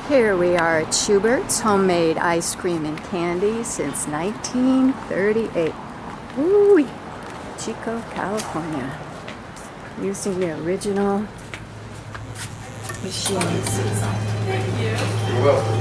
Here we are at Schubert's, homemade ice cream and candy since 1938. Woo! Chico, California. Using the original machines. Thank you. You're welcome.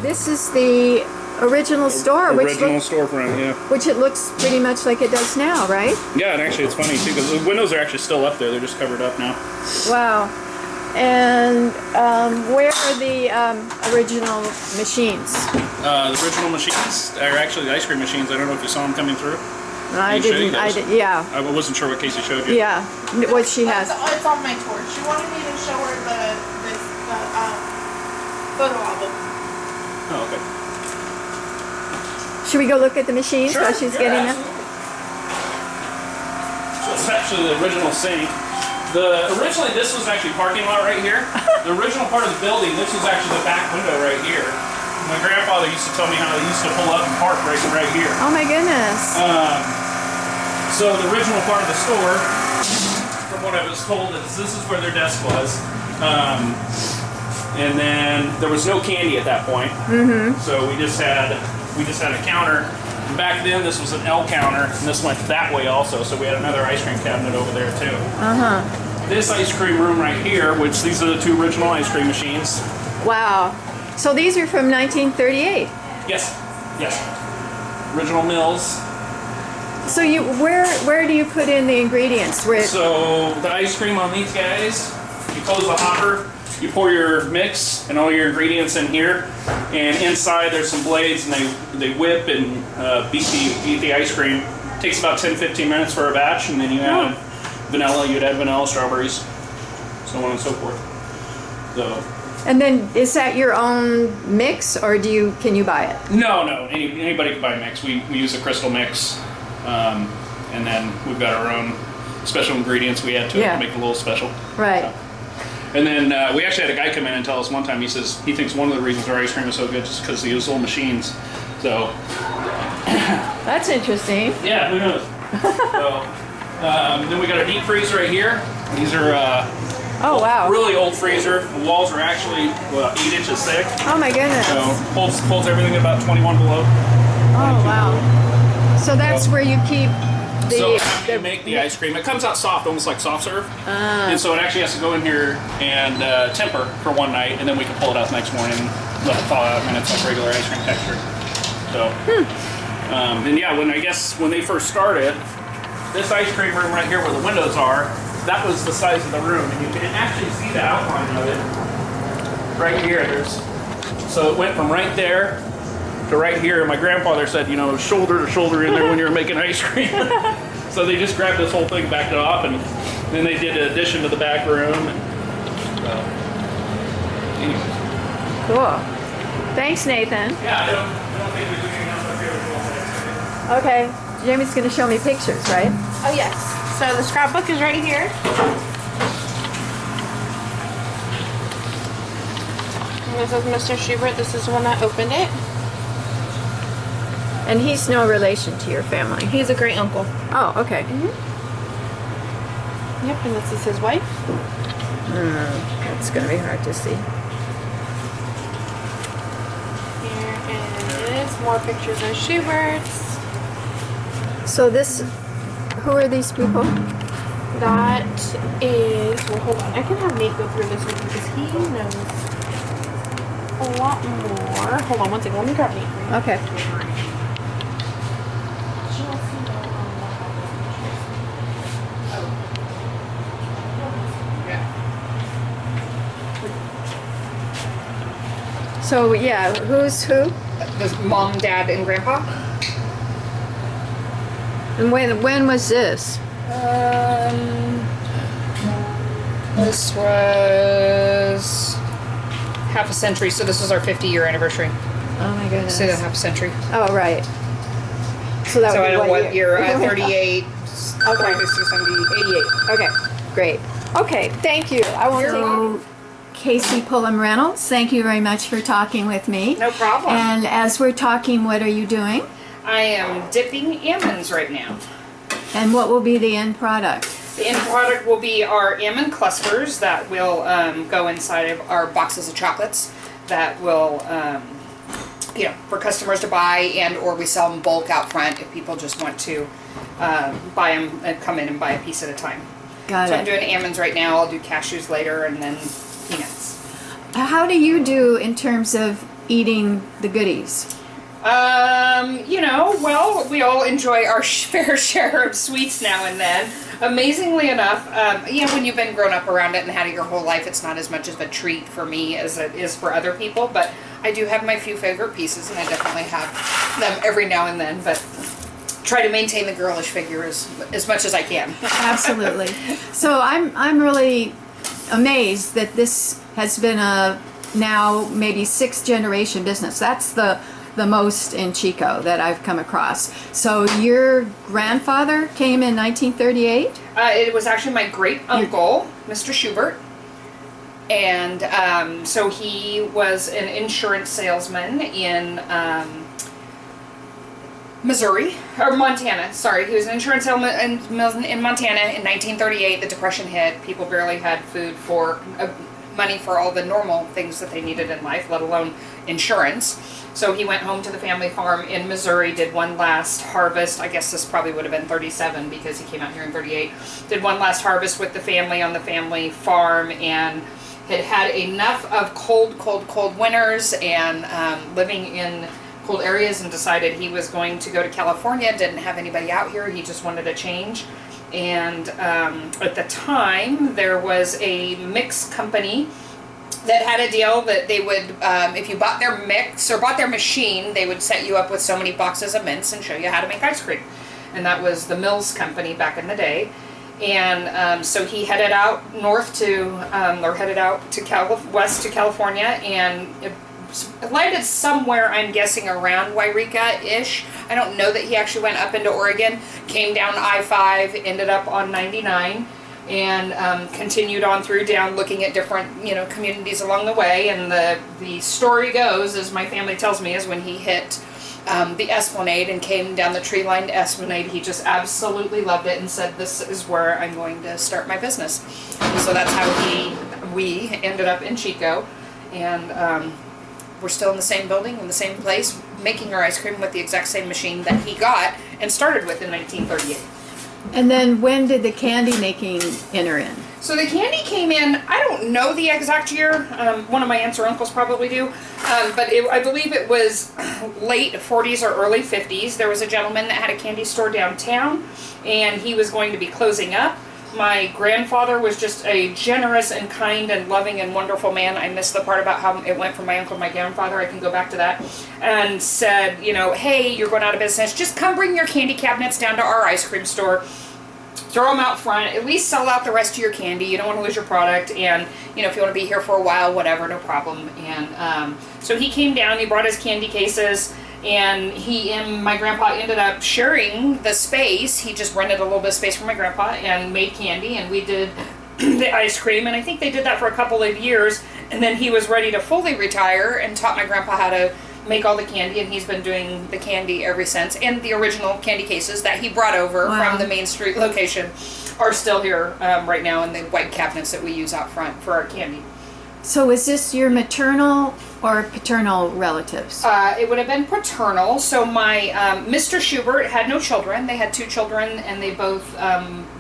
This is the original store, Original storefront, yeah. which it looks pretty much like it does now, right? Yeah, and actually it's funny too because the windows are actually still up there. They're just covered up now. Wow. And where are the original machines? The original machines are actually the ice cream machines. I don't know if you saw them coming through. I didn't. Yeah. I wasn't sure what Kasey showed you. Yeah. What she has. It's on my tour. She wanted me to show her the photo album. Oh, okay. Should we go look at the machines while she's getting them? So it's actually the original sink. Originally this was actually parking lot right here. The original part of the building, this was actually the back window right here. My grandfather used to tell me how they used to pull up and park right here. Oh my goodness. So the original part of the store, from what I was told, is this is where their desk was. And then there was no candy at that point. Mm-hmm. So we just had a counter. And back then this was an L counter, and this went that way also. So we had another ice cream cabinet over there too. This ice cream room right here, which these are the two original ice cream machines. Wow. So these are from 1938. Yes. Original mills. So where do you put in the ingredients? So the ice cream on these guys, you close the hopper, you pour your mix and all your ingredients in here, and inside there's some blades, and they whip and beat the ice cream. It takes about 10-15 minutes for a batch, and then you add vanilla, you'd add vanilla, strawberries, so on and so forth. So. And then is that your own mix, or can you buy it? No. Anybody can buy a mix. We use a crystal mix, and then we've got our own special ingredients we add to it to make it a little special. Right. So. And then we actually had a guy come in and tell us one time, he says he thinks one of the reasons our ice cream is so good is because they use little machines. So. That's interesting. Yeah, who knows? So, then we got a deep freeze right here. These are oh wow, really old freezer. The walls are actually 8 inches thick. Oh my goodness. So holds everything at about 21 below. Oh wow. So that's where you keep so after you make the ice cream, it comes out soft, almost like soft serve. And so it actually has to go in here and temper for one night, and then we can pull it out the next morning and let it thaw out, and it's like regular ice cream texture. So, and yeah, when they first started, this ice cream room right here where the windows are, that was the size of the room, and you can actually see the outline of it right here. So it went from right there to right here. My grandfather said, shoulder to shoulder in there when you were making ice cream. So they just grabbed this whole thing, backed it off, and then they did an addition to the back room. And, anyways. Cool. Thanks, Nathan. Yeah, I don't think we do anything else up here. Okay, Jamie's going to show me pictures, right? Oh yes. So the scrapbook is right here. And this is Mr. Shubert. This is the one that opened it. And he's no relation to your family. He's a great uncle. Oh, okay. Yep, and this is his wife. That's going to be hard to see. Here is more pictures of Schubert's. So who are these people? That is, well, hold on. I can have Nate go through this one because he knows a lot more. Hold on one second. Let me grab Nate. Okay. So yeah, who's who? The mom, dad, and grandpa. And when was this? This was half a century, so this was our 50-year anniversary. Oh my goodness. So half a century. Oh right. So that So would I be know what year. 38, Okay. 60, 70, 88. Okay, great. Okay, thank you. I won't take any. Kasey Pulliam-Reynold, thank you very much for talking with me. No problem. And as we're talking, what are you doing? I am dipping almonds right now. And what will be the end product? The end product will be our almond clusters that will go inside of our boxes of chocolates that will, for customers to buy, and or we sell them bulk out front if people just want to buy them and come in and buy a piece at a time. Got So it. I'm doing almonds right now. I'll do cashews later, and then peanuts. How do you do in terms of eating the goodies? Well, we all enjoy our fair share of sweets now and then. Amazingly enough, when you've been grown up around it and had it your whole life, it's not as much of a treat for me as it is for other people, but I do have my few favorite pieces, and I definitely have them every now and then, but try to maintain the girlish figure as much as I can. Absolutely. So I'm really amazed that this has been a now maybe 6th generation business. That's the most in Chico that I've come across. So your grandfather came in 1938? It was actually my great uncle, Mr. Shubert. And so he was an insurance salesman in Missouri, or Montana, sorry. He was an insurance salesman in Montana in 1938. The Depression hit. People barely had food for money for all the normal things that they needed in life, let alone insurance. So he went home to the family farm in Missouri, did one last harvest. I guess this probably would have been 37 because he came out here in 38. Did one last harvest with the family on the family farm, and had enough of cold winters and living in cold areas, and decided he was going to go to California. Didn't have anybody out here. He just wanted a change. And at the time, there was a mix company that had a deal that they would, if you bought their mix or bought their machine, they would set you up with so many boxes of mints and show you how to make ice cream. And that was the Mills Company back in the day. And so he headed out north to, west to California, and landed somewhere, I'm guessing around Wairika-ish. I don't know that he actually went up into Oregon, came down I-5, ended up on 99, and continued on through down looking at different, communities along the way. And the story goes, as my family tells me, is when he hit the Esplanade and came down the tree-lined Esplanade, he just absolutely loved it and said, "This is where I'm going to start my business." And so that's how we ended up in Chico, and we're still in the same building, in the same place, making our ice cream with the exact same machine that he got and started with in 1938. And then when did the candy making enter in? So the candy came in, I don't know the exact year, one of my aunts or uncles probably do, but I believe it was late 40s or early 50s. There was a gentleman that had a candy store downtown, and he was going to be closing up. My grandfather was just a generous and kind and loving and wonderful man. I missed the part about how it went from my uncle to my grandfather. I can go back to that. And said, hey, you're going out of business. Just come bring your candy cabinets down to our ice cream store. Throw them out front. At least sell out the rest of your candy. You don't want to lose your product. And, if you want to be here for a while, whatever, no problem. And so he came down. He brought his candy cases. And he and my grandpa ended up sharing the space. He just rented a little bit of space for my grandpa and made candy, and we did the ice cream. And I think they did that for a couple of years. And then he was ready to fully retire and taught my grandpa how to make all the candy, and he's been doing the candy ever since. And the original candy cases that he brought over from the Main Street location are still here right now in the white cabinets that we use out front for our candy. So is this your maternal or paternal relatives? It would have been paternal. So my Mr. Shubert had no children. They had 2 children, and they both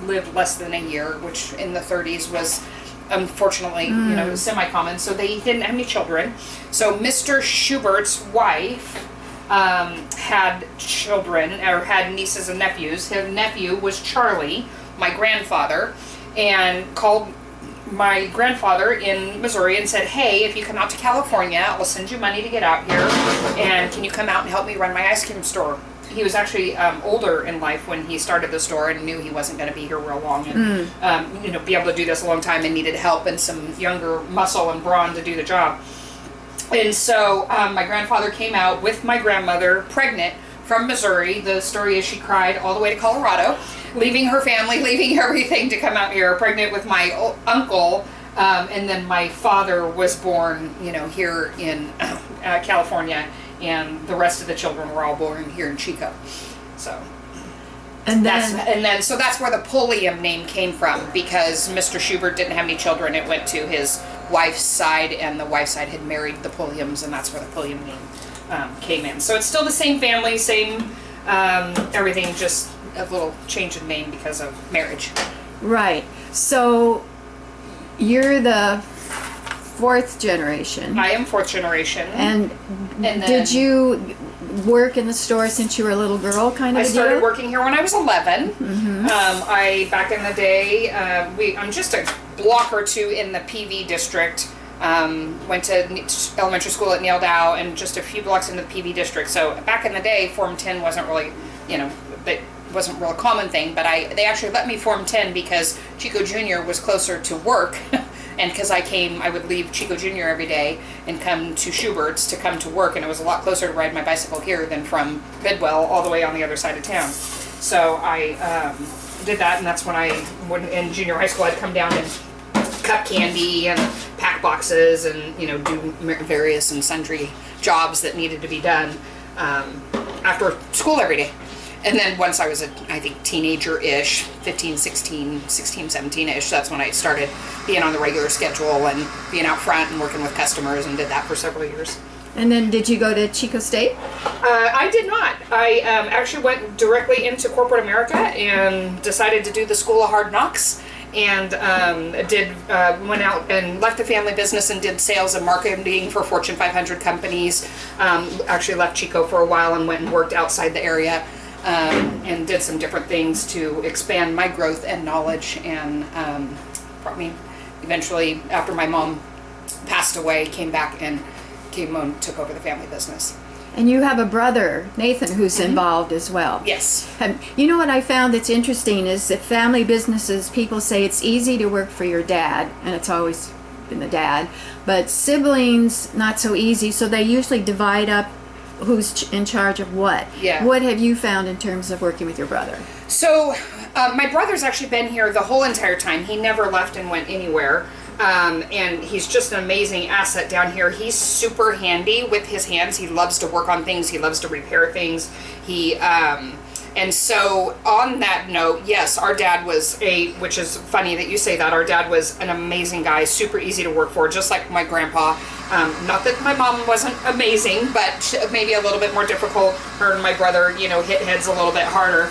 lived less than a year, which in the 30s was unfortunately, semi-common. So they didn't have any children. So Mr. Schubert's wife had children, or had nieces and nephews. His nephew was Charlie, my grandfather, and called my grandfather in Missouri and said, "Hey, if you come out to California, I'll send you money to get out here, and can you come out and help me run my ice cream store?" He was actually older in life when he started the store and knew he wasn't going to be here real long and be able to do this a long time, and needed help and some younger muscle and brawn to do the job. And so my grandfather came out with my grandmother, pregnant, from Missouri. The story is she cried all the way to Colorado, leaving her family, leaving everything to come out here, pregnant with my uncle. And then my father was born, here in California and the rest of the children were all born here in Chico. So And so that's where the Pulliam name came from, because Mr. Shubert didn't have any children. It went to his wife's side, and the wife's side had married the Pulliams, and that's where the Pulliam name came in. So it's still the same family, same everything, just a little change in name because of marriage. Right. So you're the fourth generation. I am fourth generation. And then, did you work in the store since you were a little girl, kind of? I a started deal? working here when I was 11. Mm-hmm. I back in the day, I'm just a block or two in the PV district. Went to elementary school at Neil Dow, and just a few blocks into the PV district. So back in the day, Form 10 wasn't really, that wasn't a real common thing. But they actually let me Form 10 because Chico Jr. was closer to work. And because I would leave Chico Jr. every day and come to Schubert's to come to work, and it was a lot closer to ride my bicycle here than from Bidwell all the way on the other side of town. So I did that, and that's when in junior high school I'd come down and cut candy and pack boxes and do various and sundry jobs that needed to be done after school every day. And then once I was I think teenager-ish, 15, 16, 17-ish, that's when I started being on the regular schedule and being out front and working with customers, and did that for several years. And then did you go to Chico State? I did not. I actually went directly into corporate America and decided to do the School of Hard Knocks, and went out and left the family business and did sales and marketing for Fortune 500 companies. Actually left Chico for a while and went and worked outside the area. And did some different things to expand my growth and knowledge, and eventually, after my mom passed away, came back and took over the family business. And you have a brother, Nathan, who's involved as well. Yes. You know what I found that's interesting is that family businesses, people say it's easy to work for your dad, and it's always been the dad, but siblings, not so easy, so they usually divide up who's in charge of what. Yeah. What have you found in terms of working with your brother? So my brother's actually been here the whole entire time. He never left and went anywhere. And he's just an amazing asset down here. He's super handy with his hands. He loves to work on things. He loves to repair things. And so on that note, yes, our dad was which is funny that you say that, our dad was an amazing guy, super easy to work for, just like my grandpa. Not that my mom wasn't amazing, but maybe a little bit more difficult. Her and my brother, hit heads a little bit harder.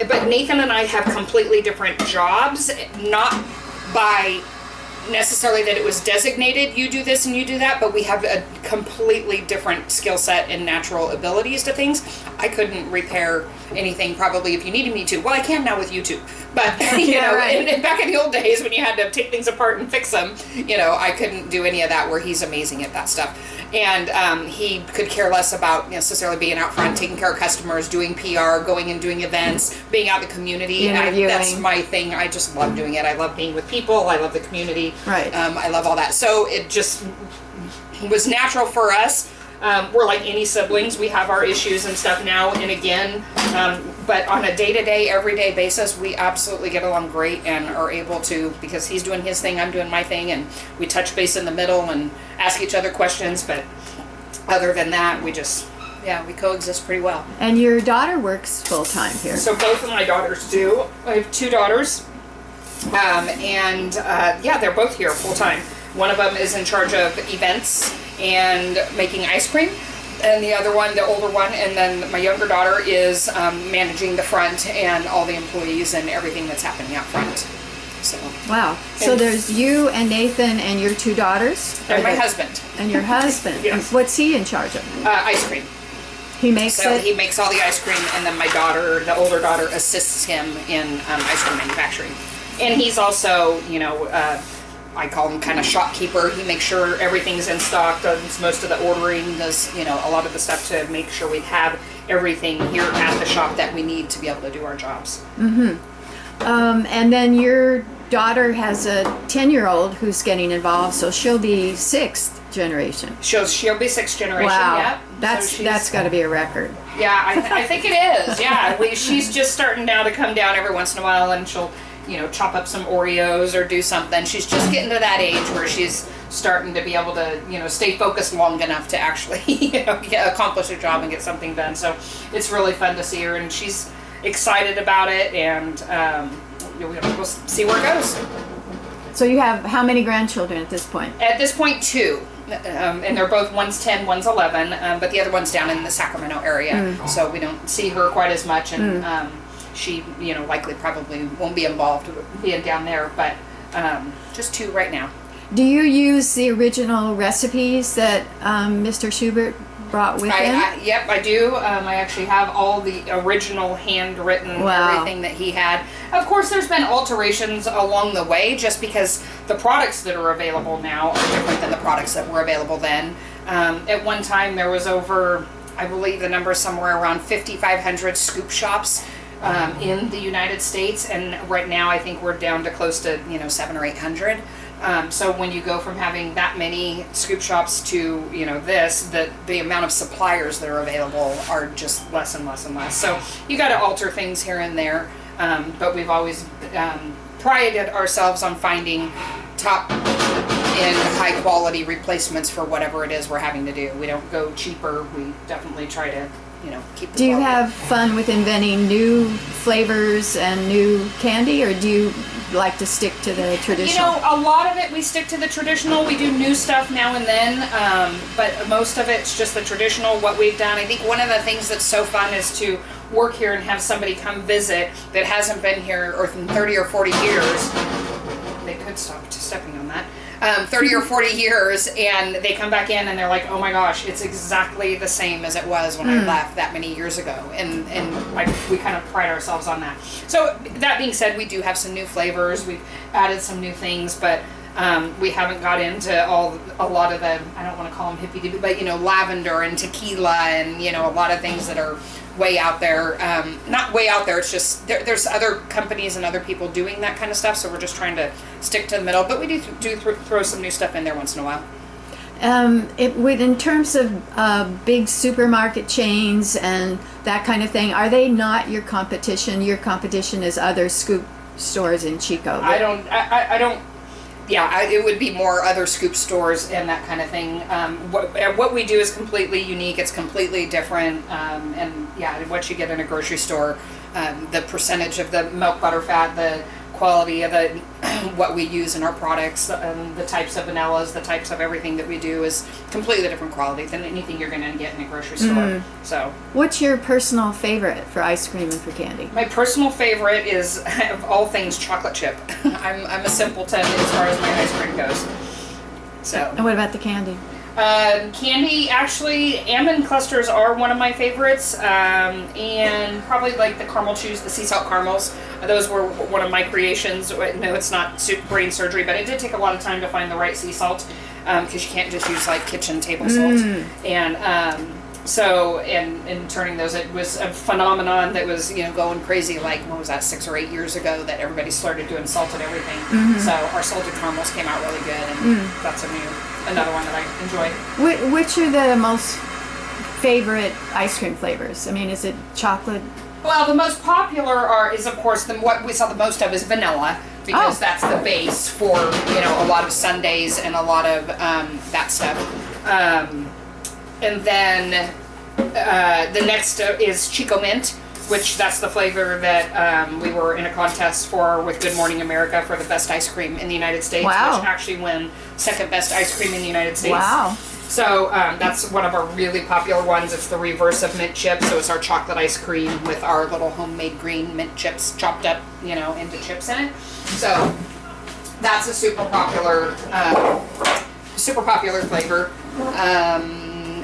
But Nathan and I have completely different jobs, not by necessarily that it was designated, you do this and you do that, but we have a completely different skill set and natural abilities to things. I couldn't repair anything probably if you needed me to. Well, I can now with YouTube, but right. and back in the old days when you had to take things apart and fix them, I couldn't do any of that, where he's amazing at that stuff. And he could care less about necessarily being out front, taking care of customers, doing PR, going and doing events, being out in the community. That's my thing. I just love doing it. I love being with people. I love the community. Right. I love all that. So it just was natural for us. We're like any siblings. We have our issues and stuff now and again. But on a day-to-day, everyday basis, we absolutely get along great and are able to, because he's doing his thing, I'm doing my thing, and we touch base in the middle and ask each other questions. But other than that, we coexist pretty well. And your daughter works full-time here. So both of my daughters do. I have two daughters. They're both here full-time. One of them is in charge of events and making ice cream, and the other one, the older one, and then my younger daughter is managing the front and all the employees and everything that's happening out front. So wow. So there's you and Nathan and your two daughters? And my husband. And your husband. Yes. What's he in charge of? Ice cream. He makes So it? he makes all the ice cream, and then my daughter, the older daughter, assists him in ice cream manufacturing. And he's also, I call him kind of shopkeeper. He makes sure everything's in stock, does most of the ordering, does, a lot of the stuff to make sure we have everything here at the shop that we need to be able to do our jobs. Mm-hmm. And then your daughter has a 10-year-old who's getting involved, so she'll be sixth generation. She'll be sixth generation, wow. Yep. That's got to be a record. Yeah, I think it is. Yeah, she's just starting now to come down every once in a while, and she'll chop up some Oreos or do something. She's just getting to that age where she's starting to be able to, stay focused long enough to actually, accomplish a job and get something done. So it's really fun to see her, and she's excited about it, and we'll see where it goes. So you have how many grandchildren at this point? At this point, 2. And they're both, one's 10, one's 11, but the other one's down in the Sacramento area. So we don't see her quite as much, and she, likely probably won't be involved being down there, but just 2 right now. Do you use the original recipes that Mr. Shubert brought with him? Yep, I do. I actually have all the original handwritten everything that he had. Of course, there's been alterations along the way, just because the products that are available now are different than the products that were available then. At one time, there was over, I believe the number is somewhere around 5,500 scoop shops in the United States, and right now I think we're down to close to 700 or 800. So when you go from having that many scoop shops to the amount of suppliers that are available are just less and less and less. So you got to alter things here and there, but we've always prided ourselves on finding top and high quality replacements for whatever it is we're having to do. We don't go cheaper. We definitely try to keep the Do you quality. have fun with inventing new flavors and new candy, or do you like to stick to the traditional? A lot of it we stick to the traditional. We do new stuff now and then, but most of it's just the traditional, what we've done. I think one of the things that's so fun is to work here and have somebody come visit that hasn't been here or in 30 or 40 years. They could stop stepping on that. 30 or 40 years, and they come back in and they're like, oh my gosh, it's exactly the same as it was when I left that many years ago, and we kind of pride ourselves on that. So that being said, we do have some new flavors, we've added some new things, but we haven't got into a lot of the, I don't want to call them hippie, but lavender and tequila and a lot of things that are way out there. Not way out there, it's just there's other companies and other people doing that kind of stuff, so we're just trying to stick to the middle, but we do throw some new stuff in there once in a while. In terms of big supermarket chains and that kind of thing, are they not your competition? Your competition is other scoop stores in Chico. I don't. Yeah, it would be more other scoop stores and that kind of thing. What we do is completely unique. It's completely different. And yeah, what you get in a grocery store, the percentage of the milk, butter, fat, the quality of the what we use in our products, the types of vanillas, the types of everything that we do is completely different quality than anything you're going to get in a grocery store. So, what's your personal favorite for ice cream and for candy? My personal favorite is, of all things, chocolate chip. I'm a simpleton as far as my ice cream goes. So. And what about the candy? Candy, actually, almond clusters are one of my favorites, and probably like the caramel chews, the sea salt caramels. Those were one of my creations. No, it's not brain surgery, but it did take a lot of time to find the right sea salt, because you can't just use like kitchen table salt. And so in turning those, it was a phenomenon that was going crazy. Like, what was that, 6 or 8 years ago that everybody started doing salted everything. So our salted caramels came out really good, and that's another one that I enjoy. Which are the most favorite ice cream flavors? I mean, is it chocolate? Well, the most popular is, of course, what we saw the most of is vanilla, because that's the base for a lot of sundaes and a lot of that stuff. And then the next is Chico Mint, which that's the flavor that we were in a contest for with Good Morning America for the best ice cream in the United States, which actually won second best ice cream in the United States. Wow. So that's one of our really popular ones. It's the reverse of mint chips, so it's our chocolate ice cream with our little homemade green mint chips chopped up, into chips in it. So that's a super popular flavor.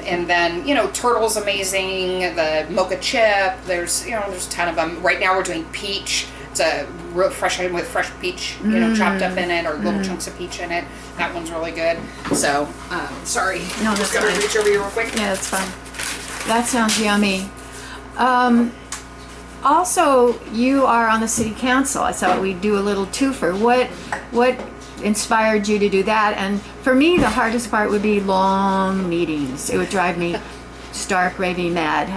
And then, turtle's amazing, the mocha chip, there's a ton of them. Right now we're doing peach. It's a real fresh with fresh peach, chopped up in it, or little chunks of peach in it. That one's really good. So, sorry. No, just that's gotta fine. reach over here real quick. Yeah, that's fine. That sounds yummy. Also, you are on the city council. I thought we'd do a little twofer. What inspired you to do that? And for me, the hardest part would be long meetings. It would drive me stark raving mad.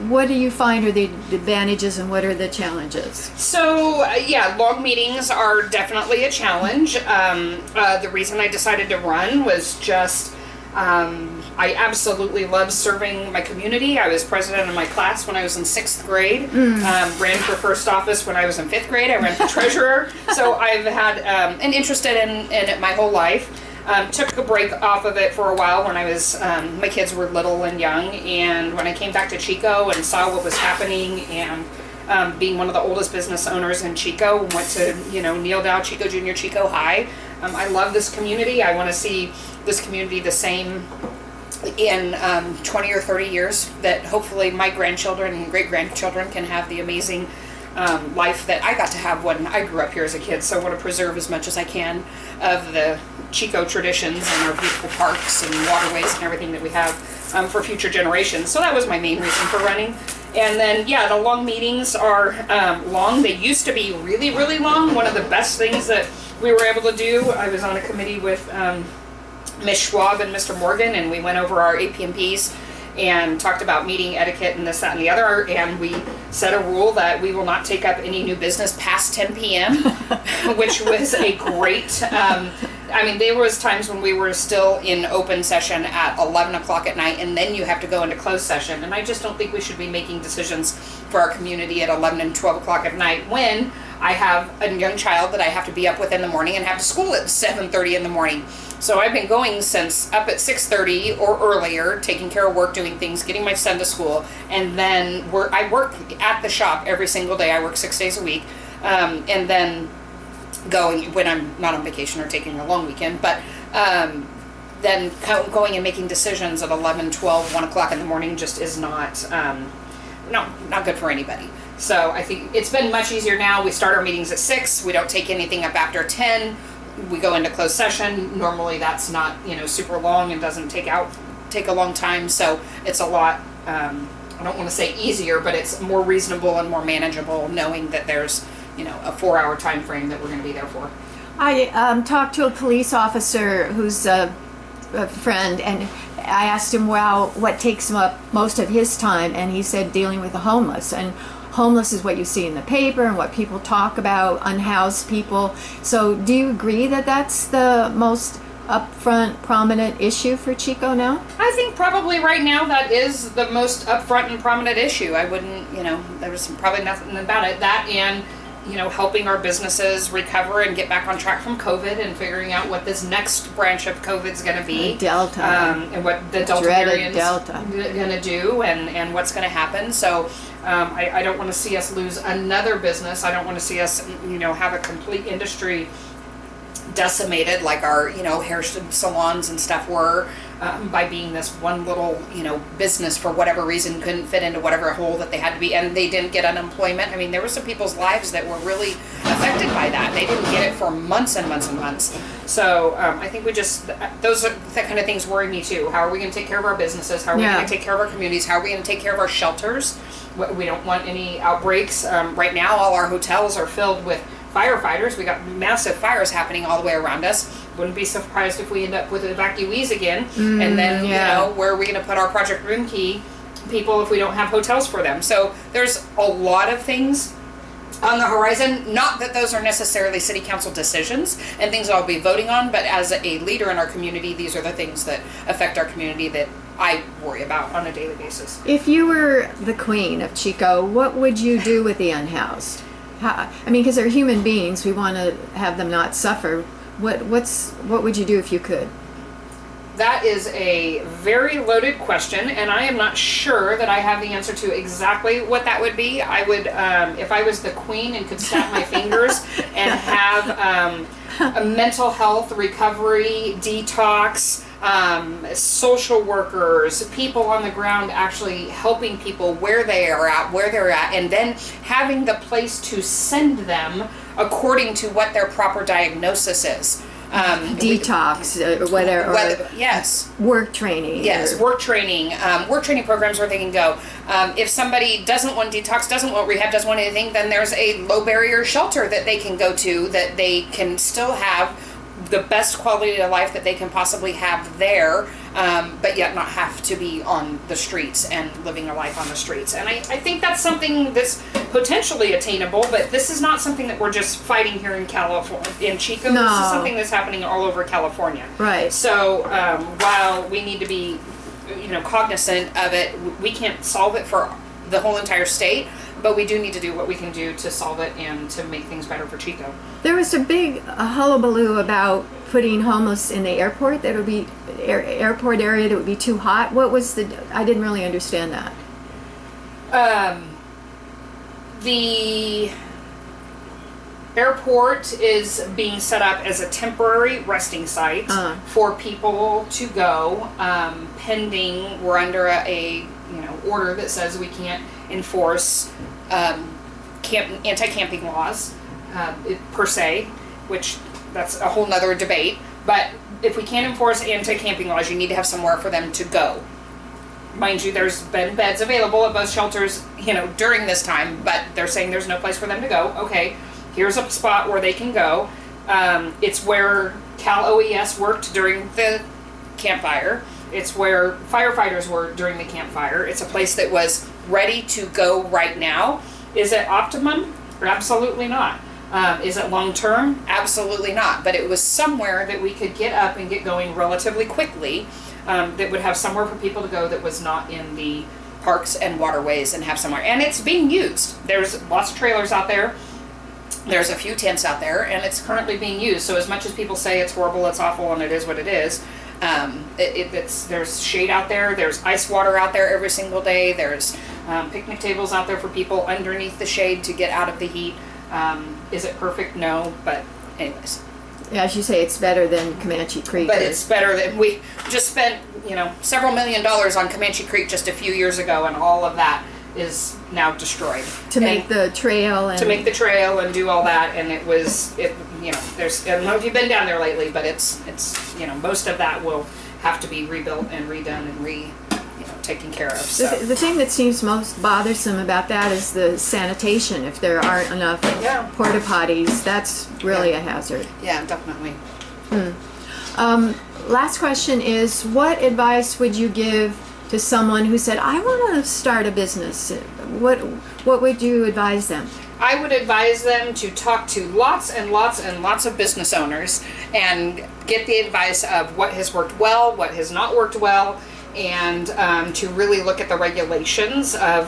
What do you find are the advantages and what are the challenges? So yeah, long meetings are definitely a challenge. The reason I decided to run was just I absolutely love serving my community. I was president of my class when I was in 6th grade. Ran for first office when I was in 5th grade. I ran for treasurer. So I've had an interest in it my whole life. Took a break off of it for a while when I was, my kids were little and young, and when I came back to Chico and saw what was happening, and being one of the oldest business owners in Chico, went to, Neil Dow, Chico Junior, Chico High. I love this community. I want to see this community the same in 20 or 30 years, that hopefully my grandchildren and great-grandchildren can have the amazing life that I got to have when I grew up here as a kid. So I want to preserve as much as I can of the Chico traditions and our beautiful parks and waterways and everything that we have for future generations. So that was my main reason for running. And then, yeah, the long meetings are long. They used to be really, really long. One of the best things that we were able to do, I was on a committee with Ms. Schwab and Mr. Morgan, and we went over our APMPs and talked about meeting etiquette and this, that, and the other, and we set a rule that we will not take up any new business past 10 p.m., which was a great, there was times when we were still in open session at 11 o'clock at night, and then you have to go into closed session, and I just don't think we should be making decisions for our community at 11 and 12 o'clock at night when I have a young child that I have to be up with in the morning and have to school at 7:30 in the morning. So I've been going since up at 6:30 or earlier, taking care of work, doing things, getting my son to school, and then I work at the shop every single day. I work 6 days a week, and then going when I'm not on vacation or taking a long weekend, but then going and making decisions at 11, 12, 1 o'clock in the morning just is not good for anybody. So I think it's been much easier now. We start our meetings at 6. We don't take anything up after 10. We go into closed session. Normally that's not, super long and doesn't take a long time. So it's a lot, I don't want to say easier, but it's more reasonable and more manageable knowing that there's, a 4-hour time frame that we're going to be there for. I talked to a police officer who's a friend, and I asked him, well, what takes him up most of his time, and he said dealing with the homeless. And homeless is what you see in the paper and what people talk about, unhoused people. So do you agree that that's the most upfront, prominent issue for Chico now? I think probably right now that is the most upfront and prominent issue. I wouldn't, there's probably nothing about it. That and, helping our businesses recover and get back on track from COVID and figuring out what this next branch of COVID is going to be. The Delta. And what the Delta variant is going to do and what's going to happen. So I don't want to see us lose another business. I don't want to see us, have a complete industry decimated like our, hair salons and stuff were by being this one little, business for whatever reason couldn't fit into whatever hole that they had to be, and they didn't get unemployment. I mean, there were some people's lives that were really affected by that. They didn't get it for months and months and months. So I think those are the kind of things worry me too. How are we going to take care of our businesses? How are we going to take care of our communities? How are we going to take care of our shelters? We don't want any outbreaks. Right now, all our hotels are filled with firefighters. We got massive fires happening all the way around us. Wouldn't be surprised if we end up with evacuees again. And then, where are we going to put our Project Room Key people if we don't have hotels for them? So there's a lot of things on the horizon. Not that those are necessarily city council decisions and things I'll be voting on, but as a leader in our community, these are the things that affect our community that I worry about on a daily basis. If you were the queen of Chico, what would you do with the unhoused? Because they're human beings. We want to have them not suffer. What would you do if you could? That is a very loaded question, and I am not sure that I have the answer to exactly what that would be. I would, if I was the queen and could snap my fingers and have a mental health recovery detox, social workers, people on the ground actually helping people where they're at, and then having the place to send them according to what their proper diagnosis is. Detox, whether yes, work training. Yes, work training programs where they can go. If somebody doesn't want detox, doesn't want rehab, doesn't want anything, then there's a low barrier shelter that they can go to that they can still have the best quality of life that they can possibly have there. but yet not have to be on the streets and living a life on the streets. And I think that's something that's potentially attainable, but this is not something that we're just fighting here in California, in Chico. No. This is something that's happening all over California. Right. So while we need to be, cognizant of it, we can't solve it for the whole entire state, but we do need to do what we can do to solve it and to make things better for Chico. There was a big hullabaloo about putting homeless in the airport. That would be airport area that would be too hot. What was I didn't really understand that. The airport is being set up as a temporary resting site for people to go, pending we're under a order that says we can't enforce anti-camping laws per se, which that's a whole nother debate. But if we can't enforce anti-camping laws, you need to have somewhere for them to go. Mind you, there's been beds available at both shelters, during this time, but they're saying there's no place for them to go. Okay, here's a spot where they can go. It's where Cal OES worked during the campfire. It's where firefighters were during the campfire. It's a place that was ready to go right now. Is it optimum? Absolutely not. Is it long term? Absolutely not. But it was somewhere that we could get up and get going relatively quickly, that would have somewhere for people to go that was not in the parks and waterways, and have somewhere. And it's being used. There's lots of trailers out there. There's a few tents out there, and it's currently being used. So as much as people say it's horrible, it's awful, and it is what it is, there's shade out there. There's ice water out there every single day. There's picnic tables out there for people underneath the shade to get out of the heat. Is it perfect? No, but anyways. Yeah, as you say, it's better than Comanche Creek. But it's better than we just spent, several $1 million on Comanche Creek just a few years ago, and all of that is now destroyed. To make the trail and do all that, and there's, I don't know if you've been down there lately, but it's most of that will have to be rebuilt and redone and taken care of. So. The thing that seems most bothersome about that is the sanitation. If there aren't enough porta potties, that's really a hazard. Yeah, definitely. Last question is, what advice would you give to someone who said, I want to start a business? What would you advise them? I would advise them to talk to lots and lots and lots of business owners and get the advice of what has worked well, what has not worked well, and to really look at the regulations of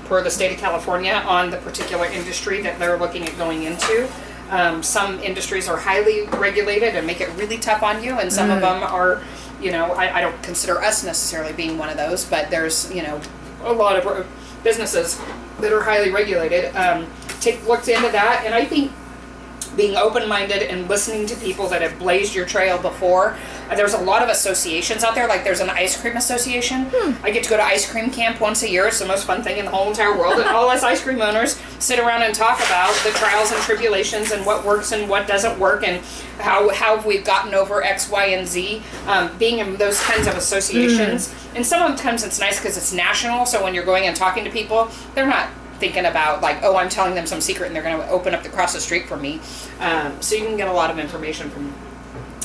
for the state of California on the particular industry that they're looking at going into. Some industries are highly regulated and make it really tough on you, and some of them are, I don't consider us necessarily being one of those, but there's, a lot of businesses that are highly regulated. Look into that, and I think being open-minded and listening to people that have blazed your trail before. There's a lot of associations out there, like there's an ice cream association. I get to go to ice cream camp once a year. It's the most fun thing in the whole entire world. And all us ice cream owners sit around and talk about the trials and tribulations and what works and what doesn't work, and how we've gotten over X, Y, and Z. Being in those kinds of associations. And sometimes it's nice because it's national, so when you're going and talking to people, they're not thinking about like, oh, I'm telling them some secret and they're going to open up across the street from me. So you can get a lot of information from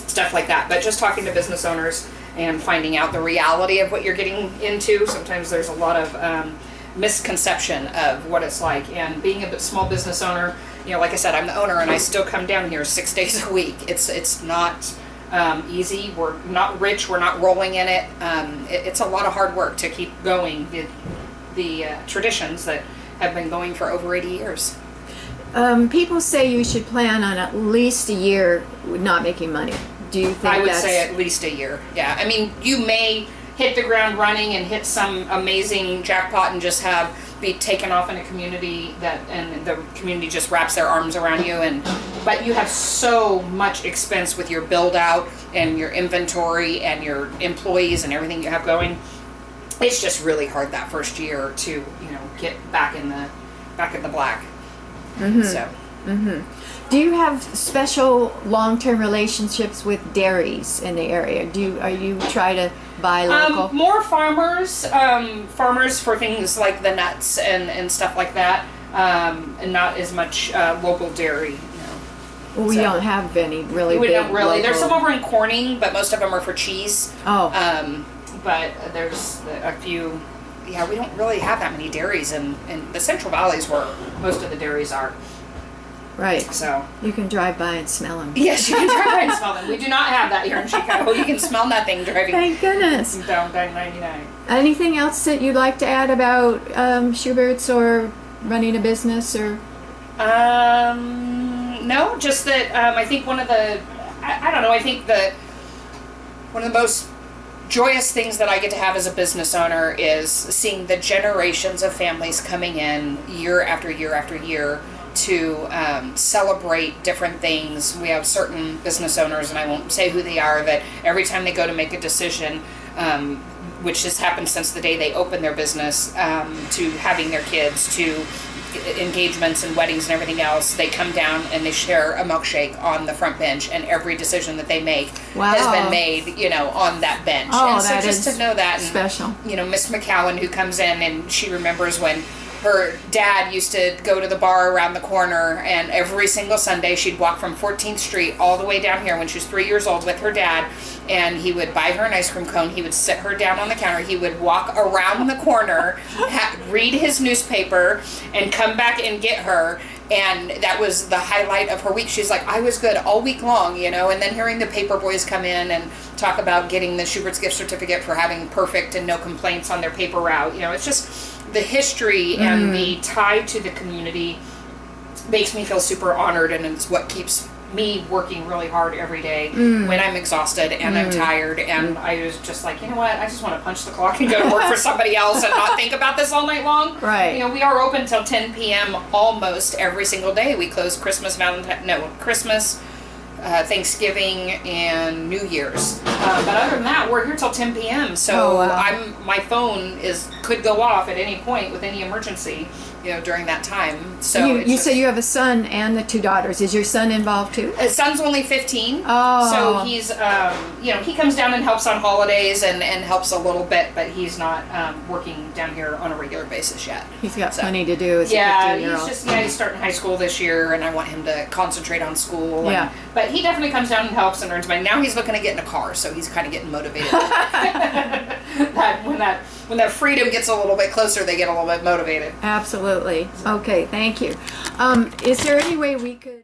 stuff like that. But just talking to business owners and finding out the reality of what you're getting into. Sometimes there's a lot of misconception of what it's like. And being a small business owner, like I said, I'm the owner and I still come down here 6 days a week. It's not easy. We're not rich. We're not rolling in it. It's a lot of hard work to keep going the traditions that have been going for over 80 years. People say you should plan on at least a year not making money. Do you think I would say at least a year. Yeah. I mean, you may hit the ground running and hit some amazing jackpot and just be taken off in a community and the community just wraps their arms around you, but you have so much expense with your build out and your inventory and your employees and everything you have going. It's just really hard that first year to get back in the black. So. Do you have special long-term relationships with dairies in the area? Are you try to buy local? More farmers for things like the nuts and stuff like that, and not as much local dairy. Well, we So, don't have any really we big don't really. There's some local- over in Corning, but most of them are for cheese. Oh, But there's a few. Yeah, we don't really have that many dairies in the Central Valley is where most of the dairies are. right. So You can drive by and smell them. yes, you can drive by and smell them. We do not have that here in Chicago. You can smell nothing driving Thank goodness. down 99. Anything else that you'd like to add about Schubert's or running a business or? No, just that I think one of the, I don't know, I think one of the most joyous things that I get to have as a business owner is seeing the generations of families coming in year after year after year to celebrate different things. We have certain business owners, and I won't say who they are, that every time they go to make a decision, which has happened since the day they opened their business, to having their kids, to engagements and weddings and everything else, they come down and they share a milkshake on the front bench, and every decision that they make has been made, on that bench. Oh, and so that just is to know that, and, special. Miss McCowan, who comes in and she remembers when her dad used to go to the bar around the corner, and every single Sunday she'd walk from 14th Street all the way down here when she was 3 years old with her dad, and he would buy her an ice cream cone. He would sit her down on the counter. He would walk around the corner, read his newspaper, and come back and get her. And that was the highlight of her week. She's like, I was good all week long, and then hearing the paper boys come in and talk about getting the Schubert's gift certificate for having perfect and no complaints on their paper route. It's just the history and the tie to the community makes me feel super honored, and it's what keeps me working really hard every day when I'm exhausted and I'm tired, and I was just like, you know what, I just want to punch the clock and go to work for somebody else and not think about this all night long. Right. We are open till 10 p.m. almost every single day. We close Christmas, Thanksgiving and New Year's. But other than that, we're here till 10 p.m. So my phone could go off at any point with any emergency, during that time. So you say you have a son and the 2 daughters. Is your son involved too? His son's only 15. Oh. So he's, he comes down and helps on holidays and helps a little bit, but he's not working down here on a regular basis yet. He's got plenty to do as a Yeah, 15-year-old. he's starting high school this year, and I want him to concentrate on school. Yeah. But he definitely comes down and helps and earns money. Now he's looking to get in a car, so he's kind of getting motivated. When that freedom gets a little bit closer, they get a little bit motivated. Absolutely. Okay, thank you. Is there any way we could